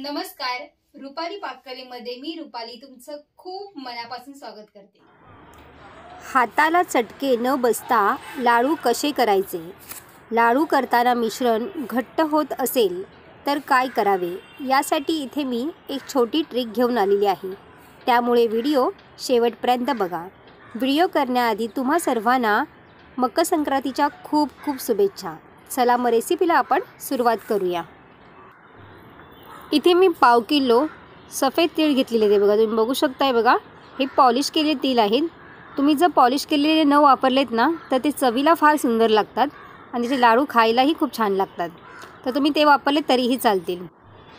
नमस्कार, रुपाली पाककलेमध्ये मी रुपाली तुमचं खूप मनापासून स्वागत करते। हाताला चटके न बसता लाडू कसे करायचे? लाडू करताना मिश्रण घट्ट होत असेल तर काय करावे? यासाठी इथे मी एक छोटी ट्रिक घेऊन आलेली आहे, त्यामुळे व्हिडिओ शेवटपर्यंत बघा। व्हिडिओ करण्याआधी तुम्हा सर्वांना मकर संक्रांतीच्या खूप खूप शुभेच्छा। चला मग रेसिपीला आपण सुरुवात करूया। इथे मी पाव किलो सफेद तीळ घेतलेले आहे बघा, तुम्ही बघू शकताय बघा, हे पॉलिश केलेले तीळ आहेत। तुम्ही जर पॉलिश केलेले न वापरलेत ना तर ते चवीला फार सुंदर लागतात आणि त्याचे लाडू खायलाही खूप छान लागतात, तर तुम्ही ते वापरले तरीही चालतील।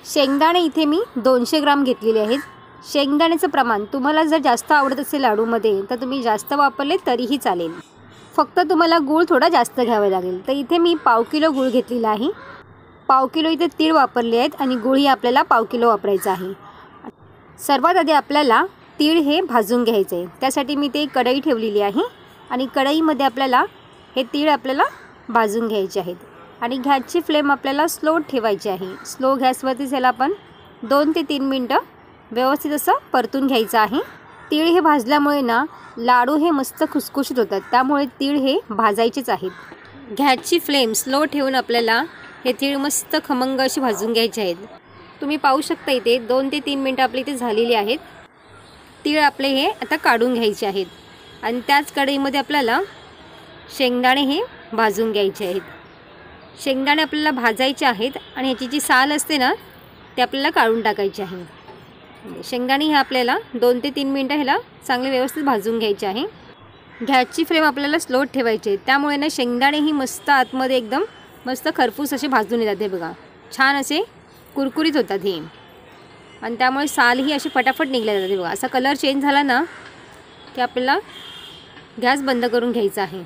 शेंगदाणे इथे मी 200 ग्राम घेतलेले आहेत। शेंगदाण्याचं प्रमाण तुम्हाला जर जास्त आवडत असेल लाडूमध्ये तर तुम्ही जास्त वापरले तरीही चालेल, फक्त तुम्हाला गूळ थोडा जास्त घ्यावा लागेल। तर इथे मी पाव किलो गूळ घेतलेला आहे। पाव किलो इथे तीळ वापरले आहेत आणि गूळही आपल्याला पाव किलो वापरायचा आहे। सर्वात आधी आपल्याला तीळ हे भाजून घ्यायचे आहे, त्यासाठी मी ते कढई ठेवलेली आहे आणि कढईमध्ये आपल्याला हे तीळ आपल्याला भाजून घ्यायचे आहेत आणि गॅसची फ्लेम आपल्याला स्लो ठेवायची आहे। स्लो गॅसवरतीच याला आपण 2 ते 3 मिनटं व्यवस्थित असं परतून घ्यायचं आहे। तीळ हे भाजल्यामुळे ना लाडू हे मस्त खुसखुशीत होतात, त्यामुळे तीळ हे भाजायचेच आहेत। गॅसची फ्लेम स्लो ठेवून आपल्याला हे तीळ मस्त खमंग अशी भाजून घ्यायचे आहेत। तुम्ही पाहू शकता इथे 2 ते 3 मिनटं आपली इथे झालेली आहेत। तीळ आपले हे आता काढून घ्यायचे आहेत आणि त्याच कढईमध्ये आपल्याला शेंगदाणे हे भाजून घ्यायचे आहेत। शेंगदाणे आपल्याला भाजायचे आहेत आणि ह्याची जी साल असते ना ते आपल्याला काढून टाकायची आहे। शेंगदाणे हे आपल्याला 2 ते 3 मिनटं ह्याला चांगले व्यवस्थित भाजून घ्यायचे आहे। गॅसची फ्लेम आपल्याला स्लो ठेवायची आहे, त्यामुळे ना शेंगदाणे ही मस्त आतमध्ये एकदम मस्त खरपूस असे भाजून येतात। हे बघा, छान असे कुरकुरीत होतात हे आणि त्यामुळे साल ही अशी फटाफट निघल्या जाते बघा। असा कलर चेंज झाला ना की आपल्याला गॅस बंद करून घ्यायचा आहे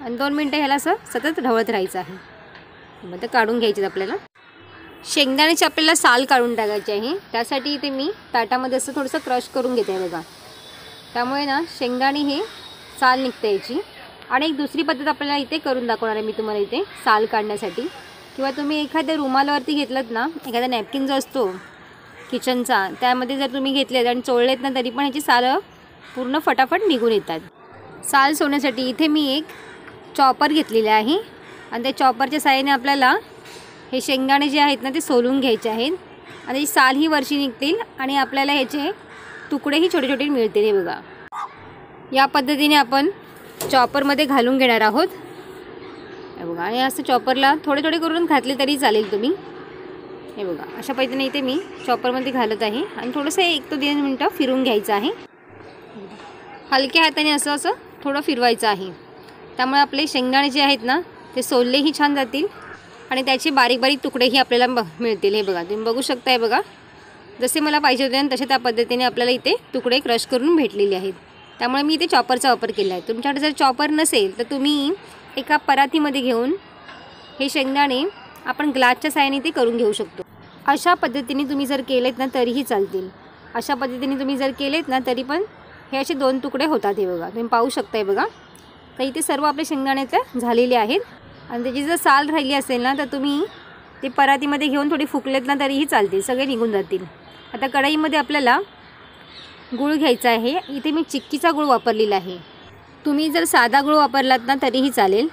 आणि 2 मिनटं ह्याला असं सतत ढवळत राहायचं आहे। मग ते काढून घ्यायचे आपल्याला। शेंगदाण्याची आपल्याला साल काढून टाकायची आहे, त्यासाठी इथे मी ताटामध्ये असं थोडंसं क्रश करून घेते आहे बघा, त्यामुळे ना शेंगदाणे हे साल निघते याची। आणि एक दुसरी पद्धत आपल्याला इथे करून दाखवणार आहे मी तुम्हाला इथे साल काढण्यासाठी। किंवा तुम्ही एखाद्या रुमालावरती घेतलात ना, एखादा नॅपकिन जो असतो किचनचा, त्यामध्ये जर तुम्ही घेतलेत आणि चोळलेत ना तरी पण ह्याची सालं पूर्ण फटाफट निघून येतात। साल सोडण्यासाठी इथे मी एक चॉपर घेतलेला आहे आणि त्या चॉपरच्या साहाय्याने आपल्याला हे शेंगदाणे जे आहेत ना ते सोलून घ्यायचे आहेत आणि त्याची साल ही वरची निघतील आणि आपल्याला ह्याचे तुकडेही छोटे छोटे मिळतील। हे बघा, या पद्धतीने आपण चॉपरमध्ये घालून घेणार आहोत। हे बघा, आणि असं चॉपरला थोडे थोडे करून घातले तरी चालेल तुम्ही। हे बघा, अशा पद्धतीने इथे मी चॉपरमध्ये घालत आहे आणि थोडंसं 1 ते 2 मिनटं फिरून घ्यायचं आहे। हलक्या हाताने असं असं थोडं फिरवायचं आहे, त्यामुळे आपले शेंगदाणे जे आहेत ना ते सोललेही छान जातील आणि त्याचे बारीक बारीक तुकडेही आपल्याला मिळतील। हे बघा, तुम्ही बघू शकताय बघा, जसे मला पाहिजे होते ना तसे त्या पद्धतीने आपल्याला इथे तुकडे क्रश करून भेटलेले आहेत, त्यामुळे मी इथे चॉपरचा वापर केला आहे। तुमच्याकडे जर चॉपर नसेल तर तुम्ही एका परातीमध्ये घेऊन हे शेंगदाणे आपण ग्लासच्या साहाय्याने ते करून घेऊ शकतो। अशा पद्धतीने तुम्ही जर केलेत ना तरीही चालतील। अशा पद्धतीने तुम्ही जर केलेत ना तरी पण हे असे 2 तुकडे होतात। हे बघा, तुम्ही पाहू शकताय बघा, तर इथे सर्व आपले शेंगदाणे तर झालेले आहेत आणि त्याची जर साल राहिली असेल ना तर तुम्ही ते परातीमध्ये घेऊन थोडी फुकलेत ना तरीही चालतील, सगळे निघून जातील। आता कढईमध्ये आपल्याला गूळ घ्यायचा आहे। इथे मी चिक्कीचा गूळ वापरलेला आहे, तुम्ही जर साधा गूळ वापरलात ना तरीही चालेल,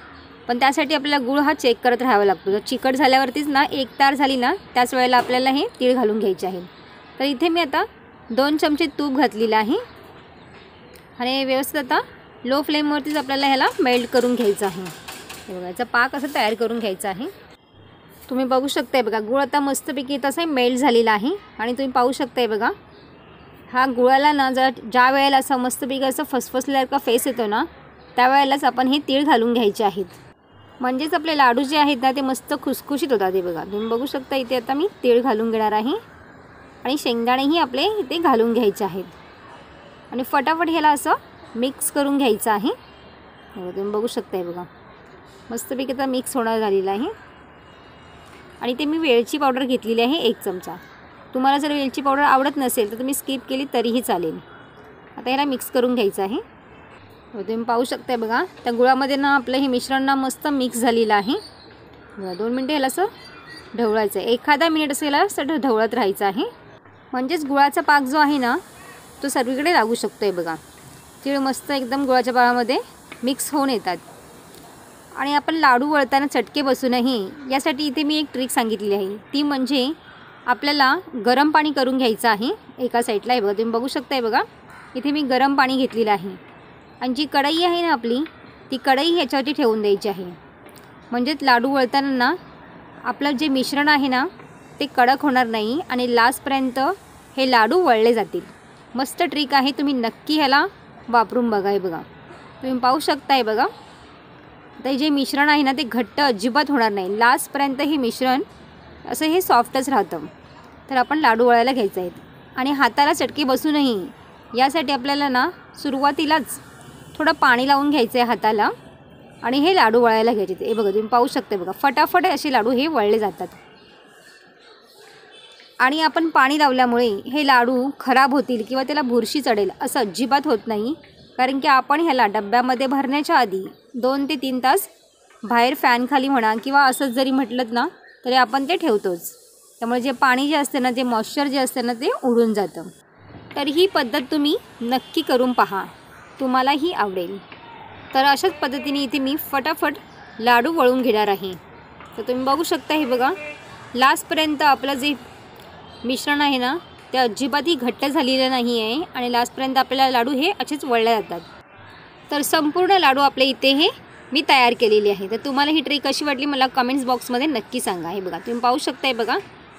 पण त्यासाठी आपल्याला गूळ हा चेक करत राहावा लागतो। जर चिकट झाल्यावरतीच ना एक तार झाली ना त्याच वेळेला आपल्याला हे तीळ घालून घ्यायचे आहे। तर इथे मी आता 2 चमचे तूप घातलेलं आहे आणि व्यवस्थित आता लो फ्लेमवरतीच आपल्याला ह्याला मेल्ट करून घ्यायचं आहे। हे बघा, याचा पाक असं तयार करून घ्यायचा आहे। तुम्ही बघू शकताय बघा, गूळ आता मस्तपैकी तसं मेल्ट झालेला आहे आणि तुम्ही पाहू शकताय बघा, हा गुळाला ना जर ज्या वेळेला असं मस्तपैकी असं फसफसल्यासारखा फेस येतो ना त्यावेळेलाच आपण हे तीळ घालून घ्यायचे आहेत, म्हणजेच आपले लाडू जे आहेत ना ते मस्त खुसखुशीत होतात। हे बघा, तुम्ही बघू शकता इथे आता मी तीळ घालून घेणार आहे आणि शेंगदाणेही आपले इथे घालून घ्यायचे आहेत आणि फटाफट ह्याला असं मिक्स करून घ्यायचं आहे। तुम्ही बघू शकताय बघा, मस्तपैकी आता मिक्स होणार झालेलं आहे आणि ते मी वेलची पावडर घेतलेली आहे 1 चमचा। तुम्हाला जर वेलची पावडर आवडत नसेल तर तुम्ही स्किप केली तरीही चालेल। आता ह्याला मिक्स करून घ्यायचं आहे। तुम्ही पाहू शकताय बघा, त्या गुळामध्ये ना आपलं हे मिश्रण ना मस्त मिक्स झालेलं आहे। 2 मिनटं ह्याला असं ढवळायचं आहे. एखादा मिनिट असेल असं ढवळत राहायचं आहे. म्हणजेच गुळाचा पाक जो आहे ना तो सर्वीकडे लागू शकतो आहे बघा. तीळ मस्त एकदम गुळाच्या पाकामध्ये मिक्स होऊन येतात. आणि आपण लाडू वळताना चटके बसू नये यासाठी इथे मी एक ट्रिक सांगितलेली आहे. ती म्हणजे आपल्याला गरम पाणी करून घ्यायचं आहे. एका साईडला आहे बघा, तुम्ही बघू शकताय बघा. इथे मी गरम पाणी घेतलेलं आहे आणि जी कढई आहे ना आपली ती कढई ह्याच्यावरती ठेवून द्यायची आहे. म्हणजेच लाडू वळताना ना आपलं जे मिश्रण आहे ना ते कडक होणार नाही आणि लास्टपर्यंत हे लाडू वळले जातील. मस्त ट्रिक आहे, तुम्ही नक्की ह्याला वापरून बघा. हे बघा तुम्ही पाहू शकताय बघा. तर जे मिश्रण आहे ना ते घट्ट अजिबात होणार नाही. लास्टपर्यंत हे मिश्रण असं हे सॉफ्टच राहतं. तर आपण लाडू वळायला घ्यायचं आहे आणि हाताला चटके बसू नये यासाठी आपल्याला ना सुरुवातीलाच थोडं पाणी लावून घ्यायचं आहे हाताला आणि हे लाडू वळायला घ्यायचे. हे बघा तुम्ही पाहू शकता बघा, फटाफट असे लाडू हे वळले जातात. आणि आपण पाणी लावल्यामुळे हे लाडू खराब होतील किंवा त्याला बुरशी चढेल असं अजिबात होत नाही. कारण की आपण ह्याला डब्यामध्ये भरण्याच्या आधी 2 ते 3 तास बाहेर फॅनखाली म्हणा किंवा असंच जरी म्हटलं ना तरी आपण ते ठेवतोच. त्यामुळे जे पाणी जे असते ना, जे मॉइश्चर जे असते ना ते उडून जातं. तर ही पद्धत तुम्ही नक्की करून पहा, तुम्हालाही आवडेल. तर अशाच पद्धतीने इथे मी फटाफट लाडू वळून घेणार आहे. तर तुम्ही बघू शकता हे बघा, लास्टपर्यंत आपलं जे मिश्रण आहे ना ते अजिबातही घट्ट झालेलं नाही आहे आणि लास्टपर्यंत आपल्याला लाडू हे असेच वळले जातात. तर संपूर्ण लाडू आपले इथे हे मी तयार केलेली आहे. तर तुम्हाला ही ट्रिक कशी वाटली मला कमेंट्स बॉक्समध्ये नक्की सांगा. हे बघा तुम्ही पाहू शकताय बघा,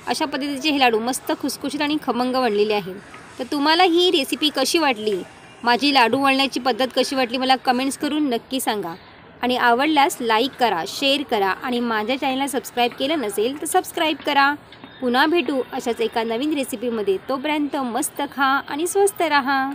अशा पद्धतीचे हे लाडू मस्त खुसखुशीत आणि खमंग बनलेले आहेत. तर तुम्हाला ही रेसिपी कशी वाटली, माझी लाडू वळण्याची पद्धत कशी वाटली मला कमेंट्स करून नक्की सांगा. आणि आवडल्यास लाईक करा, शेअर करा आणि माझ्या चॅनलला सबस्क्राईब केलं नसेल तर सबस्क्राईब करा. पुन्हा भेटू अशाच एका नवीन रेसिपीमध्ये. तोपर्यंत मस्त खा आणि स्वस्त राहा.